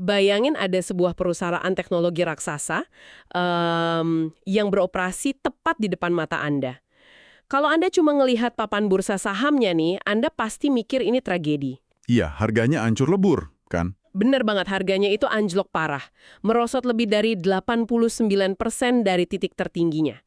Bayangin ada sebuah perusahaan teknologi raksasa yang beroperasi tepat di depan mata Anda. Kalau Anda cuma ngelihat papan bursa sahamnya nih, Anda pasti mikir ini tragedi. Iya, harganya hancur lebur, kan? Bener banget, harganya itu anjlok parah. Merosot lebih dari 89% dari titik tertingginya.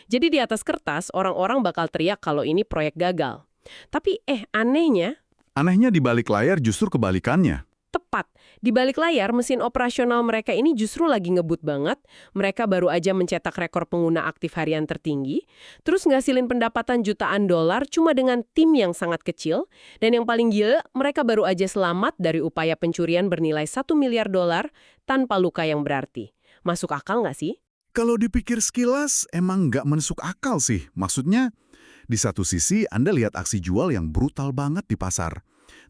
Jadi di atas kertas, orang-orang bakal teriak kalau ini proyek gagal. Tapi anehnya, Anehnya di balik layar justru kebalikannya. tepat. Di balik layar, mesin operasional mereka ini justru lagi ngebut banget. Mereka baru aja mencetak rekor pengguna aktif harian tertinggi. Terus ngasilin pendapatan jutaan dolar cuma dengan tim yang sangat kecil. Dan yang paling gila, mereka baru aja selamat dari upaya pencurian bernilai 1 miliar dolar tanpa luka yang berarti. Masuk akal nggak sih? Kalau dipikir sekilas, emang nggak masuk akal sih. Maksudnya, di satu sisi Anda lihat aksi jual yang brutal banget di pasar.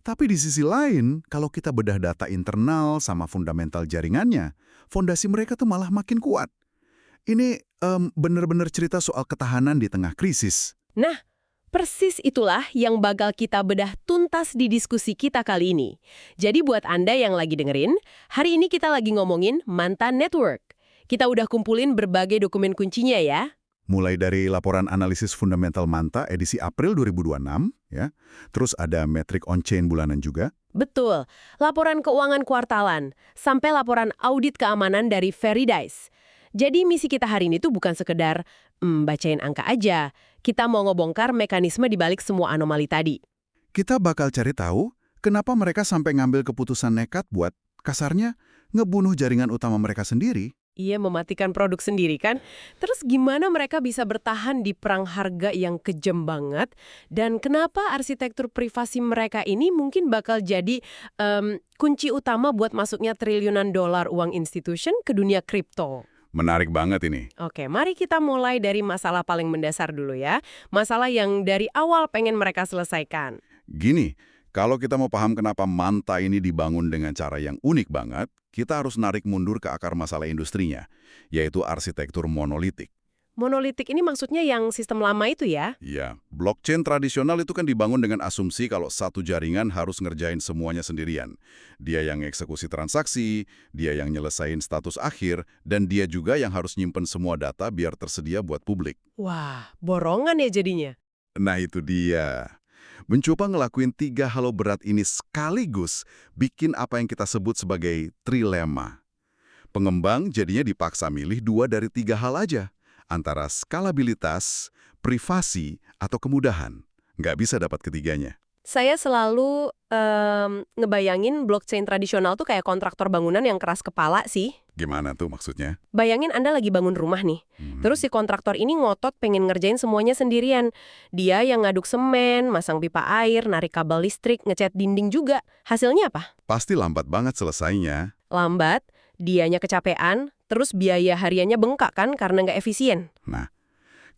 Tapi di sisi lain, kalau kita bedah data internal sama fundamental jaringannya, fondasi mereka tuh malah makin kuat. Ini bener-bener cerita soal ketahanan di tengah krisis. Nah, persis itulah yang bakal kita bedah tuntas di diskusi kita kali ini. Jadi buat Anda yang lagi dengerin, hari ini kita lagi ngomongin Manta Network. Kita udah kumpulin berbagai dokumen kuncinya ya. Mulai dari laporan analisis fundamental Manta edisi April 2026, ya. Terus ada metrik on-chain bulanan juga. Betul, laporan keuangan kuartalan, sampai laporan audit keamanan dari Veridice. Jadi misi kita hari ini tuh bukan sekedar bacain angka aja. Kita mau ngebongkar mekanisme di balik semua anomali tadi. Kita bakal cari tahu kenapa mereka sampai ngambil keputusan nekat buat, kasarnya, ngebunuh jaringan utama mereka sendiri. Iya, mematikan produk sendiri kan. Terus gimana mereka bisa bertahan di perang harga yang kejam banget? Dan kenapa arsitektur privasi mereka ini mungkin bakal jadi kunci utama buat masuknya triliunan dolar uang institution ke dunia kripto? Menarik banget ini. Oke, mari kita mulai dari masalah paling mendasar dulu ya. Masalah yang dari awal pengen mereka selesaikan. Gini, kalau kita mau paham kenapa Manta ini dibangun dengan cara yang unik banget, kita harus narik mundur ke akar masalah industrinya, yaitu arsitektur monolitik. Monolitik ini maksudnya yang sistem lama itu ya? Ya, blockchain tradisional itu kan dibangun dengan asumsi kalau satu jaringan harus ngerjain semuanya sendirian. Dia yang eksekusi transaksi, dia yang nyelesain status akhir, dan dia juga yang harus nyimpen semua data biar tersedia buat publik. Wah, borongan ya jadinya. Nah itu dia. Mencoba ngelakuin 3 hal berat ini sekaligus bikin apa yang kita sebut sebagai trilema. Pengembang jadinya dipaksa milih 2 dari 3 hal aja, antara skalabilitas, privasi, atau kemudahan. Nggak bisa dapat ketiganya. Saya selalu ngebayangin blockchain tradisional tuh kayak kontraktor bangunan yang keras kepala sih. Gimana tuh maksudnya? Bayangin Anda lagi bangun rumah nih. Terus si kontraktor ini ngotot pengen ngerjain semuanya sendirian. Dia yang ngaduk semen, masang pipa air, narik kabel listrik, ngecat dinding juga. Hasilnya apa? Pasti lambat banget selesainya. Lambat, dianya kecapean, terus biaya hariannya bengkak kan karena nggak efisien. Nah,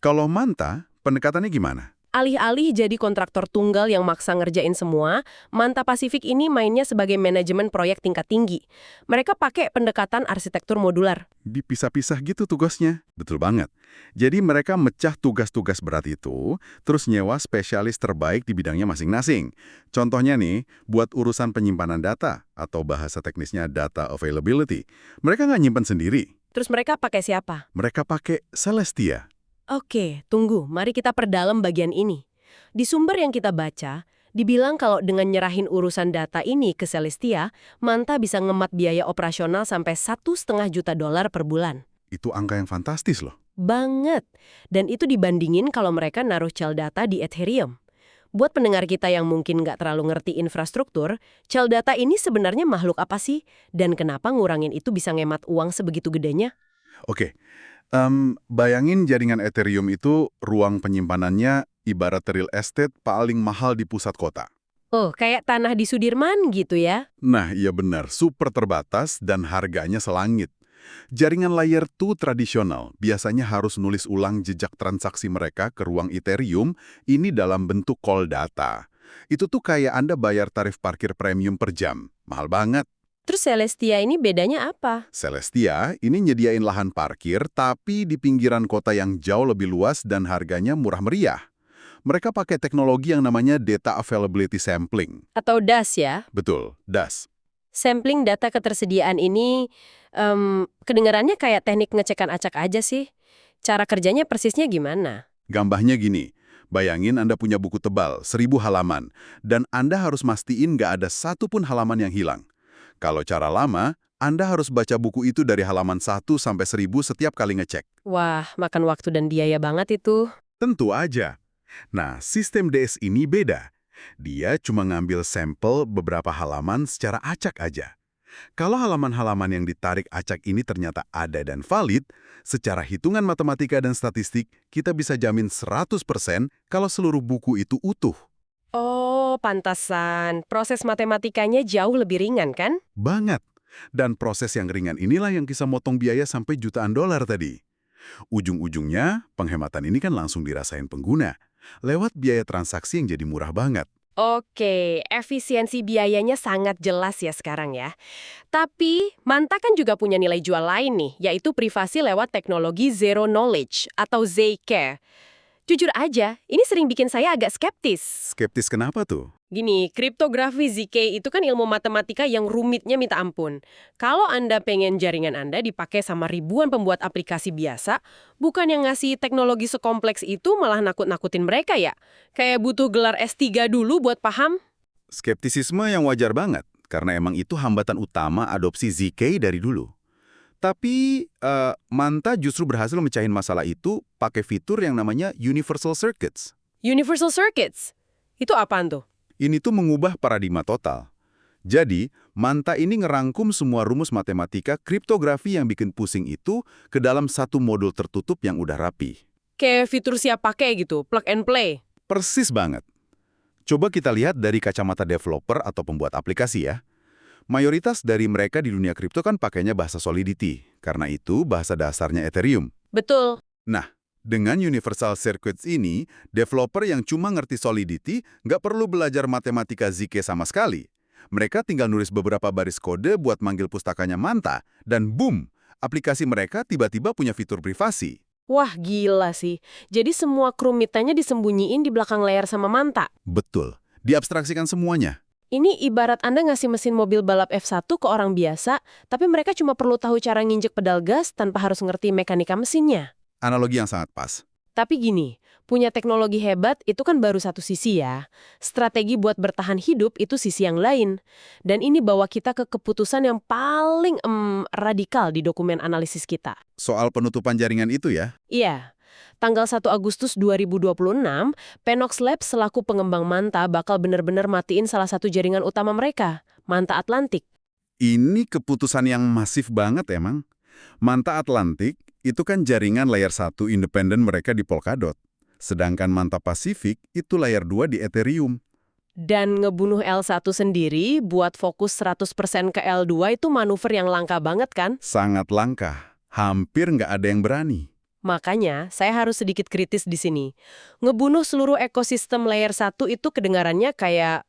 kalau Manta, pendekatannya gimana? Alih-alih jadi kontraktor tunggal yang maksa ngerjain semua, Manta Pasifik ini mainnya sebagai manajemen proyek tingkat tinggi. Mereka pakai pendekatan arsitektur modular. Dipisah-pisah gitu tugasnya. Betul banget. Jadi mereka mecah tugas-tugas berat itu, terus nyewa spesialis terbaik di bidangnya masing-masing. Contohnya nih, buat urusan penyimpanan data, atau bahasa teknisnya data availability. Mereka nggak nyimpan sendiri. Terus mereka pakai siapa? Mereka pakai Celestia. Oke, tunggu. Mari kita perdalam bagian ini. Di sumber yang kita baca, dibilang kalau dengan nyerahin urusan data ini ke Celestia, Manta bisa ngemat biaya operasional sampai 1,5 juta dolar per bulan. Itu angka yang fantastis loh. Banget. Dan itu dibandingin kalau mereka naruh cel data di Ethereum. Buat pendengar kita yang mungkin nggak terlalu ngerti infrastruktur, cel data ini sebenarnya makhluk apa sih? Dan kenapa ngurangin itu bisa ngemat uang sebegitu gedenya? Oke. Bayangin jaringan Ethereum itu ruang penyimpanannya ibarat real estate paling mahal di pusat kota. Oh, kayak tanah di Sudirman gitu ya? Nah, iya benar, super terbatas dan harganya selangit. Jaringan layer 2 tradisional biasanya harus nulis ulang jejak transaksi mereka ke ruang Ethereum ini dalam bentuk call data. Itu tuh kayak Anda bayar tarif parkir premium per jam. Mahal banget. Terus Celestia ini bedanya apa? Celestia ini nyediain lahan parkir tapi di pinggiran kota yang jauh lebih luas dan harganya murah meriah. Mereka pakai teknologi yang namanya Data Availability Sampling. Atau DAS ya? Betul, DAS. Sampling data ketersediaan ini kedengarannya kayak teknik ngecekan acak aja sih. Cara kerjanya persisnya gimana? Gambarnya gini, bayangin Anda punya buku tebal, 1.000 halaman, dan Anda harus mastiin nggak ada satupun halaman yang hilang. Kalau cara lama, Anda harus baca buku itu dari halaman 1 sampai 1.000 setiap kali ngecek. Wah, makan waktu dan biaya banget itu. Tentu aja. Nah, sistem DS ini beda. Dia cuma ngambil sampel beberapa halaman secara acak aja. Kalau halaman-halaman yang ditarik acak ini ternyata ada dan valid, secara hitungan matematika dan statistik, kita bisa jamin 100% kalau seluruh buku itu utuh. Oh, pantasan. Proses matematikanya jauh lebih ringan, kan? Banget. Dan proses yang ringan inilah yang bisa motong biaya sampai jutaan dolar tadi. Ujung-ujungnya, penghematan ini kan langsung dirasain pengguna, lewat biaya transaksi yang jadi murah banget. Oke, efisiensi biayanya sangat jelas ya sekarang ya. Tapi, Manta kan juga punya nilai jual lain nih, yaitu privasi lewat teknologi Zero Knowledge atau ZK. Jujur aja, ini sering bikin saya agak skeptis. Skeptis kenapa tuh? Gini, kriptografi ZK itu kan ilmu matematika yang rumitnya minta ampun. Kalau Anda pengen jaringan Anda dipakai sama ribuan pembuat aplikasi biasa, bukan yang ngasih teknologi sekompleks itu malah nakut-nakutin mereka ya? Kayak butuh gelar S3 dulu buat paham? Skeptisisme yang wajar banget, karena emang itu hambatan utama adopsi ZK dari dulu. Tapi, Manta justru berhasil mecahin masalah itu pakai fitur yang namanya Universal Circuits. Universal Circuits? Itu apaan tuh? Ini tuh mengubah paradigma total. Jadi, Manta ini ngerangkum semua rumus matematika kriptografi yang bikin pusing itu ke dalam satu modul tertutup yang udah rapi. Kayak fitur siap pakai gitu, plug and play. Persis banget. Coba kita lihat dari kacamata developer atau pembuat aplikasi ya. Mayoritas dari mereka di dunia kripto kan pakainya bahasa Solidity, karena itu bahasa dasarnya Ethereum. Betul. Nah, dengan Universal Circuits ini, developer yang cuma ngerti Solidity nggak perlu belajar matematika ZK sama sekali. Mereka tinggal nulis beberapa baris kode buat manggil pustakanya Manta, dan boom, aplikasi mereka tiba-tiba punya fitur privasi. Wah, gila sih. Jadi semua kerumitannya disembunyiin di belakang layar sama Manta. Betul, diabstraksikan semuanya. Ini ibarat Anda ngasih mesin mobil balap F1 ke orang biasa, tapi mereka cuma perlu tahu cara nginjek pedal gas tanpa harus ngerti mekanika mesinnya. Analogi yang sangat pas. Tapi gini, punya teknologi hebat itu kan baru satu sisi ya. Strategi buat bertahan hidup itu sisi yang lain. Dan ini bawa kita ke keputusan yang paling radikal di dokumen analisis kita. Soal penutupan jaringan itu ya? Iya. Tanggal 1 Agustus 2026, Penox Labs selaku pengembang Manta bakal benar-benar matiin salah satu jaringan utama mereka, Manta Atlantic. Ini keputusan yang masif banget emang. Manta Atlantic itu kan jaringan layer 1 independen mereka di Polkadot. Sedangkan Manta Pacific itu layer 2 di Ethereum. Dan ngebunuh L1 sendiri buat fokus 100% ke L2 itu manuver yang langka banget kan? Sangat langka. Hampir nggak ada yang berani. Makanya, saya harus sedikit kritis di sini. Ngebunuh seluruh ekosistem layer 1 itu kedengarannya kayak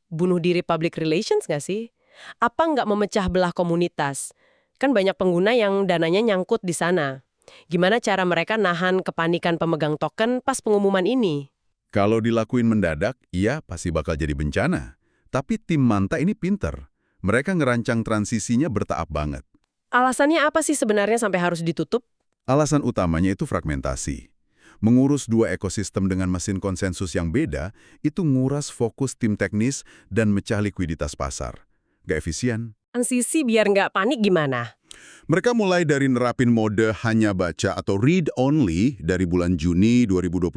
bunuh diri public relations nggak sih? Apa nggak memecah belah komunitas? Kan banyak pengguna yang dananya nyangkut di sana. Gimana cara mereka nahan kepanikan pemegang token pas pengumuman ini? Kalau dilakuin mendadak, iya pasti bakal jadi bencana. Tapi tim Manta ini pinter. Mereka ngerancang transisinya bertahap banget. Alasannya apa sih sebenarnya sampai harus ditutup? Alasan utamanya itu fragmentasi. Mengurus dua ekosistem dengan mesin konsensus yang beda, itu nguras fokus tim teknis dan mecah likuiditas pasar. Gak efisien. Transisi biar nggak panik gimana? Mereka mulai dari nerapin mode hanya baca atau read only dari bulan Juni 2026.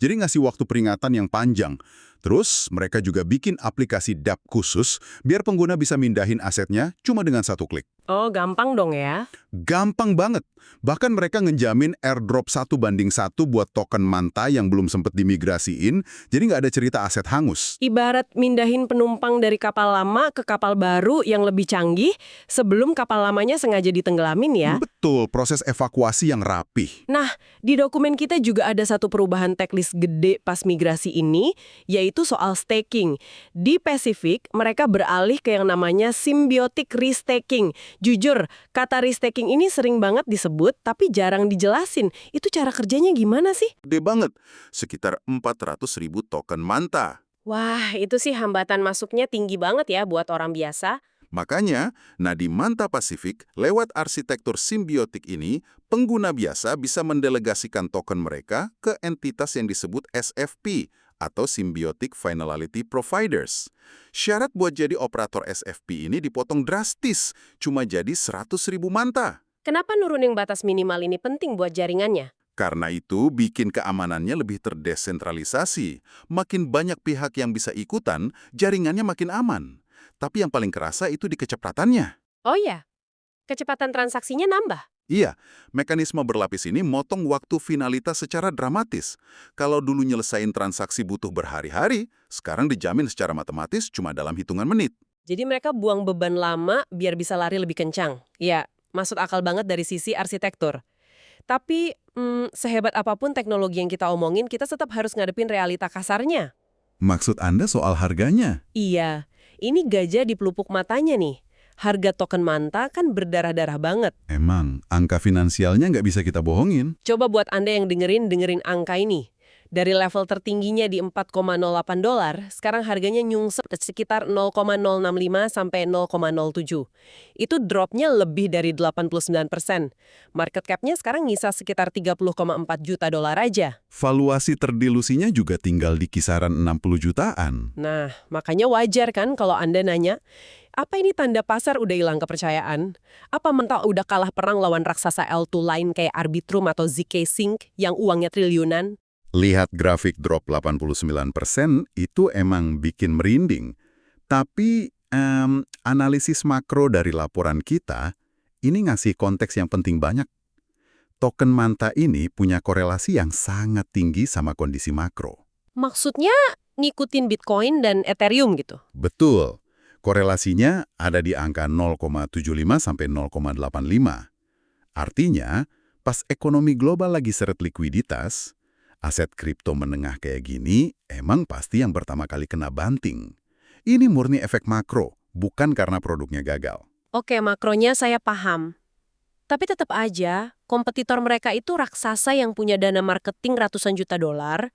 Jadi ngasih waktu peringatan yang panjang. Terus, mereka juga bikin aplikasi dApp khusus biar pengguna bisa mindahin asetnya cuma dengan satu klik. Oh, gampang dong ya. Gampang banget. Bahkan mereka ngejamin airdrop 1:1 buat token Manta yang belum sempat dimigrasiin, jadi nggak ada cerita aset hangus. Ibarat mindahin penumpang dari kapal lama ke kapal baru yang lebih canggih sebelum kapal lamanya sengaja ditenggelamin ya. Betul, proses evakuasi yang rapih. Nah, di dokumen kita juga ada satu perubahan teknis gede pas migrasi ini, yaitu soal staking. Di Pacific, mereka beralih ke yang namanya symbiotic restaking. Jujur, kata restaking ini sering banget disebut, tapi jarang dijelasin. Itu cara kerjanya gimana sih? Gede banget, sekitar 400.000 token Manta. Wah, itu sih hambatan masuknya tinggi banget ya buat orang biasa. Makanya, di Manta Pasifik, lewat arsitektur simbiotik ini, pengguna biasa bisa mendelegasikan token mereka ke entitas yang disebut SFP, atau Symbiotic Finality Providers. Syarat buat jadi operator SFP ini dipotong drastis, cuma jadi 100.000 manta. Kenapa nurunin batas minimal ini penting buat jaringannya? Karena itu, bikin keamanannya lebih terdesentralisasi. Makin banyak pihak yang bisa ikutan, jaringannya makin aman. Tapi yang paling kerasa itu di kecepatannya. Oh ya, kecepatan transaksinya nambah. Iya, mekanisme berlapis ini motong waktu finalitas secara dramatis. Kalau dulu nyelesain transaksi butuh berhari-hari, sekarang dijamin secara matematis cuma dalam hitungan menit. Jadi mereka buang beban lama biar bisa lari lebih kencang. Ya, masuk akal banget dari sisi arsitektur. Tapi, sehebat apapun teknologi yang kita omongin, kita tetap harus ngadepin realita kasarnya. Maksud Anda soal harganya? Iya, ini gajah di pelupuk matanya nih. Harga token Manta kan berdarah-darah banget. Emang, angka finansialnya nggak bisa kita bohongin. Coba buat Anda yang dengerin angka ini. Dari level tertingginya di $4,08, sekarang harganya nyungsep sekitar 0,065 sampai 0,07. Itu dropnya lebih dari 89%. Market cap-nya sekarang ngisa sekitar $30,4 juta aja. Valuasi terdilusinya juga tinggal di kisaran 60 jutaan. Nah, makanya wajar kan kalau Anda nanya, apa ini tanda pasar udah hilang kepercayaan? Apa mental udah kalah perang lawan raksasa L2 lain kayak Arbitrum atau ZK Sync yang uangnya triliunan? Lihat grafik drop 89% itu emang bikin merinding. Tapi analisis makro dari laporan kita, ini ngasih konteks yang penting banyak. Token Manta ini punya korelasi yang sangat tinggi sama kondisi makro. Maksudnya ngikutin Bitcoin dan Ethereum gitu? Betul. Korelasinya ada di angka 0,75 sampai 0,85. Artinya, pas ekonomi global lagi seret likuiditas, aset kripto menengah kayak gini emang pasti yang pertama kali kena banting. Ini murni efek makro, bukan karena produknya gagal. Oke, makronya saya paham. Tapi tetap aja, kompetitor mereka itu raksasa yang punya dana marketing ratusan juta dolar.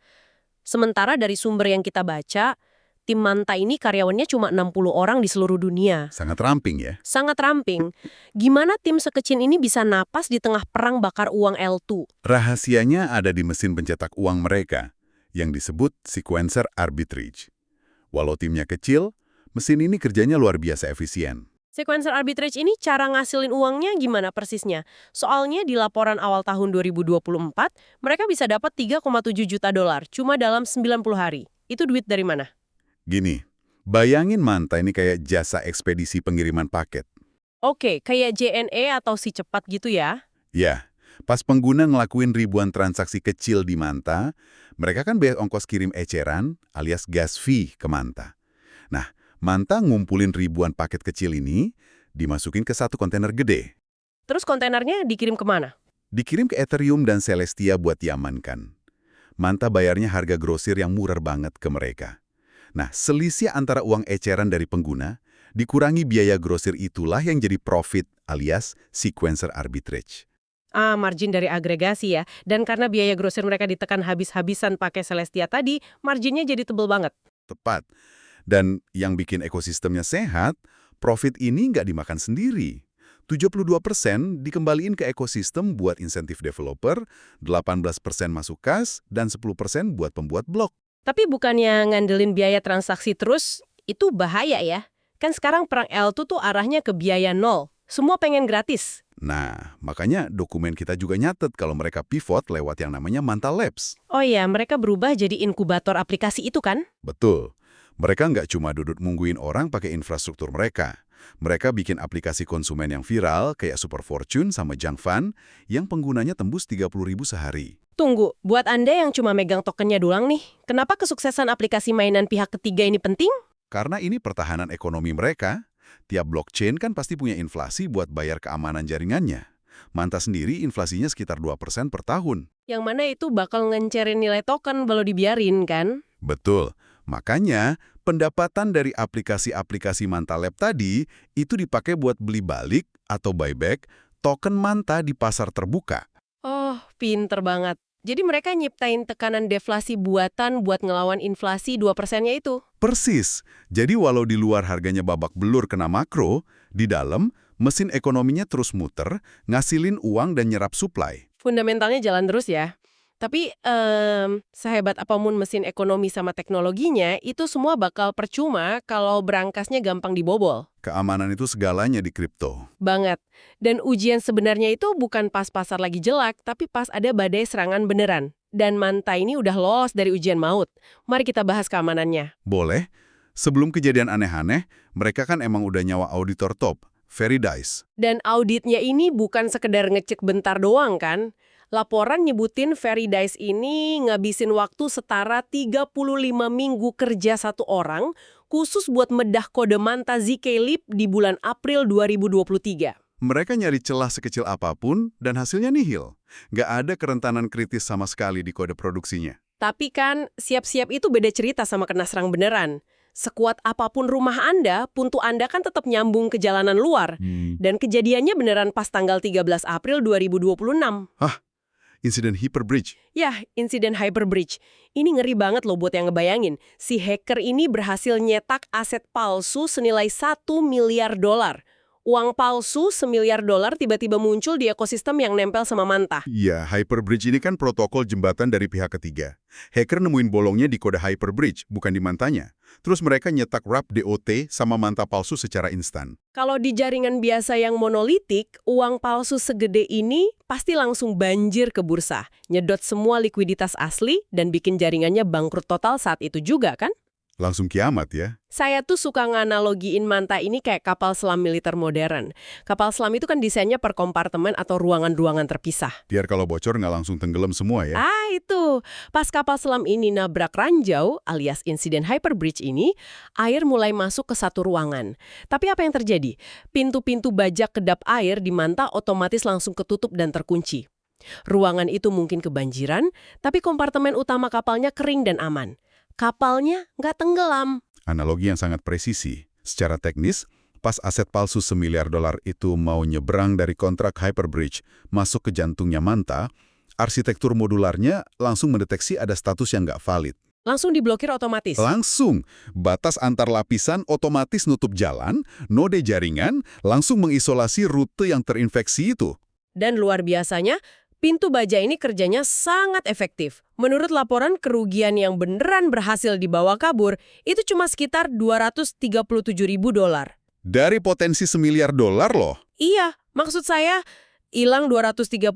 Sementara dari sumber yang kita baca, tim Manta ini karyawannya cuma 60 orang di seluruh dunia. Sangat ramping ya. Sangat ramping. Gimana tim sekecil ini bisa napas di tengah perang bakar uang L2? Rahasianya ada di mesin pencetak uang mereka, yang disebut sequencer arbitrage. Walau timnya kecil, mesin ini kerjanya luar biasa efisien. Sequencer arbitrage ini cara ngasilin uangnya gimana persisnya? Soalnya di laporan awal tahun 2024, mereka bisa dapat 3,7 juta dolar cuma dalam 90 hari. Itu duit dari mana? Gini, bayangin Manta ini kayak jasa ekspedisi pengiriman paket. Oke, kayak JNE atau Si Cepat gitu ya? Ya, pas pengguna ngelakuin ribuan transaksi kecil di Manta, mereka kan bayar ongkos kirim eceran alias gas fee ke Manta. Nah, Manta ngumpulin ribuan paket kecil ini, dimasukin ke satu kontainer gede. Terus kontainernya dikirim kemana? Dikirim ke Ethereum dan Celestia buat diamankan. Manta bayarnya harga grosir yang murah banget ke mereka. Nah, selisih antara uang eceran dari pengguna, dikurangi biaya grosir itulah yang jadi profit alias sequencer arbitrage. Margin dari agregasi ya. Dan karena biaya grosir mereka ditekan habis-habisan pakai Celestia tadi, marginnya jadi tebel banget. Tepat. Dan yang bikin ekosistemnya sehat, profit ini nggak dimakan sendiri. 72% dikembaliin ke ekosistem buat insentif developer, 18% masuk kas, dan 10% buat pembuat blok. Tapi bukannya ngandelin biaya transaksi terus, itu bahaya ya. Kan sekarang perang L2 tuh arahnya ke biaya nol. Semua pengen gratis. Nah, makanya dokumen kita juga nyatet kalau mereka pivot lewat yang namanya Manta Labs. Oh iya, mereka berubah jadi inkubator aplikasi itu kan? Betul. Mereka nggak cuma duduk nungguin orang pakai infrastruktur mereka. Mereka bikin aplikasi konsumen yang viral kayak Super Fortune sama Junk Fund yang penggunanya tembus 30.000 sehari. Tunggu, buat Anda yang cuma megang tokennya doang nih, kenapa kesuksesan aplikasi mainan pihak ketiga ini penting? Karena ini pertahanan ekonomi mereka. Tiap blockchain kan pasti punya inflasi buat bayar keamanan jaringannya. Manta sendiri inflasinya sekitar 2% per tahun. Yang mana itu bakal ngencerin nilai token kalau dibiarin kan? Betul. Makanya, pendapatan dari aplikasi-aplikasi Manta Lab tadi itu dipakai buat beli balik atau buyback token Manta di pasar terbuka. Oh, pinter banget. Jadi mereka nyiptain tekanan deflasi buatan buat ngelawan inflasi 2%-nya itu. Persis. Jadi walau di luar harganya babak belur kena makro, di dalam mesin ekonominya terus muter, ngasilin uang dan nyerap suplai. Fundamentalnya jalan terus ya. Tapi sehebat apapun mesin ekonomi sama teknologinya, itu semua bakal percuma kalau berangkasnya gampang dibobol. Keamanan itu segalanya di kripto. Banget. Dan ujian sebenarnya itu bukan pas pasar lagi jelek, tapi pas ada badai serangan beneran. Dan Manta ini udah lolos dari ujian maut. Mari kita bahas keamanannya. Boleh. Sebelum kejadian aneh-aneh, mereka kan emang udah nyawa auditor top, Veridice. Dan auditnya ini bukan sekedar ngecek bentar doang kan? Laporan nyebutin Veridice ini ngabisin waktu setara 35 minggu kerja satu orang khusus buat medah kode Manta zk-Leap di bulan April 2023. Mereka nyari celah sekecil apapun dan hasilnya nihil. Nggak ada kerentanan kritis sama sekali di kode produksinya. Tapi kan siap-siap itu beda cerita sama kena serang beneran. Sekuat apapun rumah Anda, puntu Anda kan tetap nyambung ke jalanan luar. Dan kejadiannya beneran pas tanggal 13 April 2026. Hah? Insiden Hyperbridge. Yah, insiden Hyperbridge. Ini ngeri banget loh buat yang ngebayangin. Si hacker ini berhasil nyetak aset palsu senilai $1 miliar. Uang palsu $1 miliar tiba-tiba muncul di ekosistem yang nempel sama Manta. Iya, Hyperbridge ini kan protokol jembatan dari pihak ketiga. Hacker nemuin bolongnya di kode Hyperbridge, bukan di Mantanya. Terus mereka nyetak wrap DOT sama Manta palsu secara instan. Kalau di jaringan biasa yang monolitik, uang palsu segede ini pasti langsung banjir ke bursa. Nyedot semua likuiditas asli dan bikin jaringannya bangkrut total saat itu juga kan? Langsung kiamat ya. Saya tuh suka nganalogiin Manta ini kayak kapal selam militer modern. Kapal selam itu kan desainnya per kompartemen atau ruangan-ruangan terpisah. Biar kalau bocor nggak langsung tenggelam semua ya. Itu. Pas kapal selam ini nabrak ranjau, alias insiden Hyperbridge ini, air mulai masuk ke satu ruangan. Tapi apa yang terjadi? Pintu-pintu bajak kedap air di Manta otomatis langsung ketutup dan terkunci. Ruangan itu mungkin kebanjiran, tapi kompartemen utama kapalnya kering dan aman. Kapalnya nggak tenggelam. Analogi yang sangat presisi. Secara teknis, pas aset palsu $1 miliar itu mau nyebrang dari kontrak Hyperbridge masuk ke jantungnya Manta, arsitektur modularnya langsung mendeteksi ada status yang nggak valid. Langsung diblokir otomatis. Langsung. Batas antar lapisan otomatis nutup jalan, node jaringan, langsung mengisolasi rute yang terinfeksi itu. Dan luar biasanya, pintu baja ini kerjanya sangat efektif. Menurut laporan, kerugian yang beneran berhasil dibawa kabur itu cuma sekitar $237.000. Dari potensi $1 miliar loh. Iya, maksud saya, hilang $237.000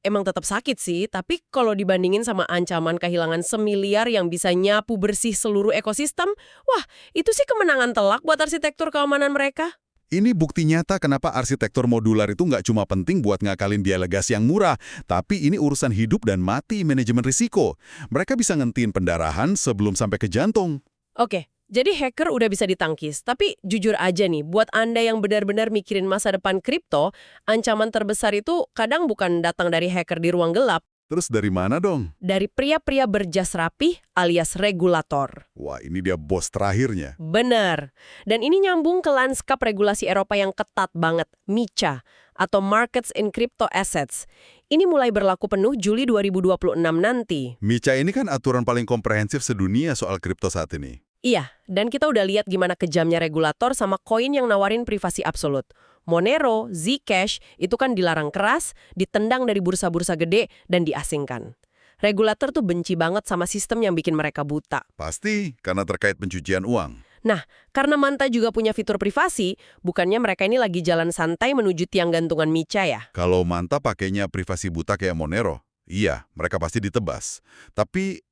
emang tetap sakit sih, tapi kalau dibandingin sama ancaman kehilangan $1 miliar yang bisa nyapu bersih seluruh ekosistem, wah, itu sih kemenangan telak buat arsitektur keamanan mereka. Ini bukti nyata kenapa arsitektur modular itu nggak cuma penting buat ngakalin biaya legasi yang murah, tapi ini urusan hidup dan mati manajemen risiko. Mereka bisa ngentiin pendarahan sebelum sampai ke jantung. Oke, jadi hacker udah bisa ditangkis. Tapi jujur aja nih, buat Anda yang benar-benar mikirin masa depan kripto, ancaman terbesar itu kadang bukan datang dari hacker di ruang gelap. Terus dari mana dong? Dari pria-pria berjas rapih alias regulator. Wah, ini dia bos terakhirnya. Benar. Dan ini nyambung ke lanskap regulasi Eropa yang ketat banget, MiCA, atau Markets in Crypto Assets. Ini mulai berlaku penuh Juli 2026 nanti. MiCA ini kan aturan paling komprehensif sedunia soal kripto saat ini. Iya, dan kita udah lihat gimana kejamnya regulator sama koin yang nawarin privasi absolut. Monero, Zcash, itu kan dilarang keras, ditendang dari bursa-bursa gede, dan diasingkan. Regulator tuh benci banget sama sistem yang bikin mereka buta. Pasti, karena terkait pencucian uang. Nah, karena Manta juga punya fitur privasi, bukannya mereka ini lagi jalan santai menuju tiang gantungan MiCA ya? Kalau Manta pakainya privasi buta kayak Monero, iya, mereka pasti ditebas. Tapi,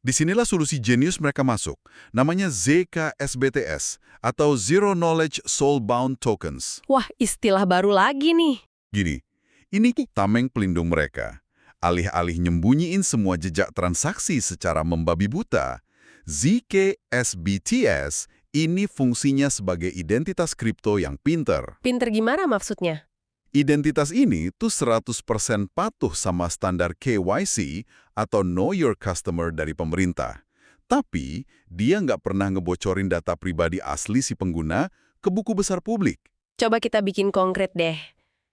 disinilah solusi jenius mereka masuk. Namanya ZK-SBTS, atau Zero Knowledge Soulbound Tokens. Wah, istilah baru lagi nih. Gini, ini tameng pelindung mereka. Alih-alih nyembunyiin semua jejak transaksi secara membabi buta, ZK-SBTS ini fungsinya sebagai identitas kripto yang pinter. Pinter gimana maksudnya? Identitas ini tuh 100% patuh sama standar KYC atau Know Your Customer dari pemerintah. Tapi, dia nggak pernah ngebocorin data pribadi asli si pengguna ke buku besar publik. Coba kita bikin konkret deh.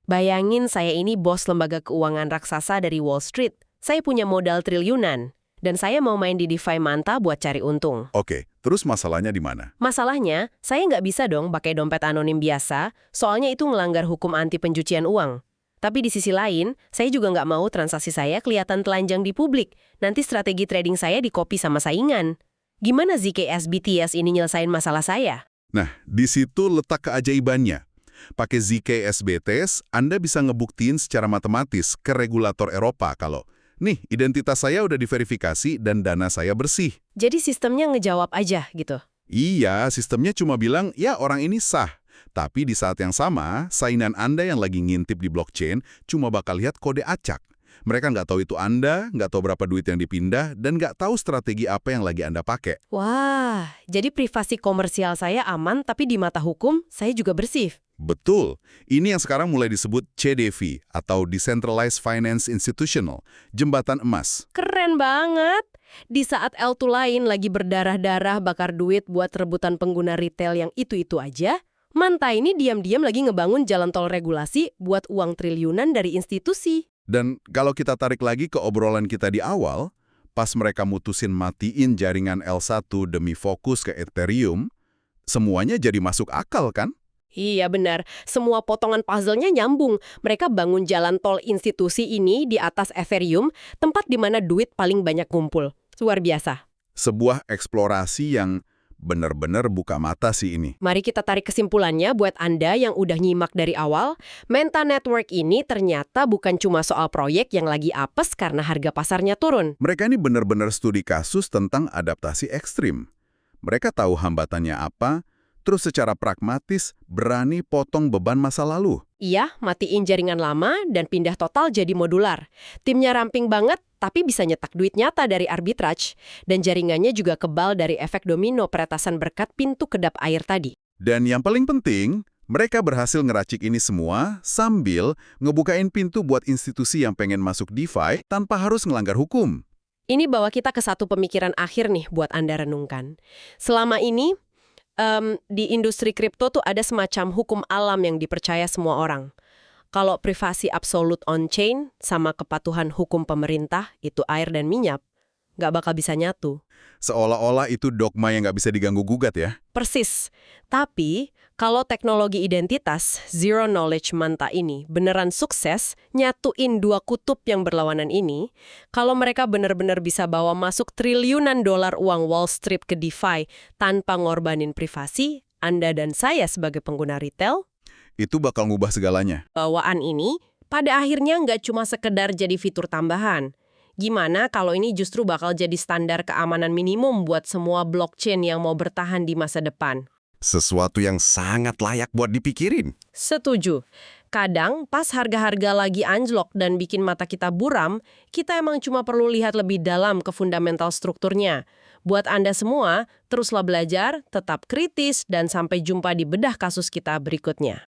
Bayangin saya ini bos lembaga keuangan raksasa dari Wall Street. Saya punya modal triliunan. Dan saya mau main di DeFi Manta buat cari untung. Oke, terus masalahnya di mana? Masalahnya, saya nggak bisa dong pakai dompet anonim biasa, soalnya itu melanggar hukum anti pencucian uang. Tapi di sisi lain, saya juga nggak mau transaksi saya kelihatan telanjang di publik. Nanti strategi trading saya dikopi sama saingan. Gimana ZKS BTS ini nyelesain masalah saya? Nah, di situ letak keajaibannya. Pakai ZKS BTS, Anda bisa ngebuktiin secara matematis ke regulator Eropa kalau, nih, identitas saya udah diverifikasi dan dana saya bersih. Jadi sistemnya ngejawab aja gitu. Iya, sistemnya cuma bilang, ya orang ini sah. Tapi di saat yang sama, saingan Anda yang lagi ngintip di blockchain cuma bakal lihat kode acak. Mereka nggak tahu itu Anda, nggak tahu berapa duit yang dipindah, dan nggak tahu strategi apa yang lagi Anda pakai. Wah, jadi privasi komersial saya aman, tapi di mata hukum saya juga bersih. Betul. Ini yang sekarang mulai disebut CDV atau Decentralized Finance Institutional, jembatan emas. Keren banget. Di saat L2 lain lagi berdarah-darah bakar duit buat rebutan pengguna retail yang itu-itu aja, Manta ini diam-diam lagi ngebangun jalan tol regulasi buat uang triliunan dari institusi. Dan kalau kita tarik lagi ke obrolan kita di awal, pas mereka mutusin matiin jaringan L1 demi fokus ke Ethereum, semuanya jadi masuk akal kan? Iya benar, semua potongan puzzle-nya nyambung. Mereka bangun jalan tol institusi ini di atas Ethereum, tempat di mana duit paling banyak kumpul. Luar biasa. Sebuah eksplorasi yang benar-benar buka mata sih ini. Mari kita tarik kesimpulannya buat Anda yang udah nyimak dari awal. Manta Network ini ternyata bukan cuma soal proyek yang lagi apes karena harga pasarnya turun. Mereka ini benar-benar studi kasus tentang adaptasi ekstrim. Mereka tahu hambatannya apa, terus secara pragmatis berani potong beban masa lalu. Iya, matiin jaringan lama dan pindah total jadi modular. Timnya ramping banget, tapi bisa nyetak duit nyata dari arbitrage. Dan jaringannya juga kebal dari efek domino peretasan berkat pintu kedap air tadi. Dan yang paling penting, mereka berhasil ngeracik ini semua sambil ngebukain pintu buat institusi yang pengen masuk DeFi tanpa harus ngelanggar hukum. Ini bawa kita ke satu pemikiran akhir nih buat Anda renungkan. Selama ini, di industri kripto tuh ada semacam hukum alam yang dipercaya semua orang. Kalau privasi absolut on-chain sama kepatuhan hukum pemerintah, itu air dan minyak, nggak bakal bisa nyatu. Seolah-olah itu dogma yang nggak bisa diganggu-gugat ya. Persis. Tapi, kalau teknologi identitas, Zero Knowledge Manta ini beneran sukses nyatuin dua kutub yang berlawanan ini, kalau mereka benar-benar bisa bawa masuk triliunan dolar uang Wall Street ke DeFi tanpa ngorbanin privasi, Anda dan saya sebagai pengguna retail, Itu bakal ngubah segalanya. bawaan ini pada akhirnya nggak cuma sekedar jadi fitur tambahan. Gimana kalau ini justru bakal jadi standar keamanan minimum buat semua blockchain yang mau bertahan di masa depan? Sesuatu yang sangat layak buat dipikirin. Setuju. Kadang pas harga-harga lagi anjlok dan bikin mata kita buram, kita emang cuma perlu lihat lebih dalam ke fundamental strukturnya. Buat Anda semua, teruslah belajar, tetap kritis, dan sampai jumpa di bedah kasus kita berikutnya.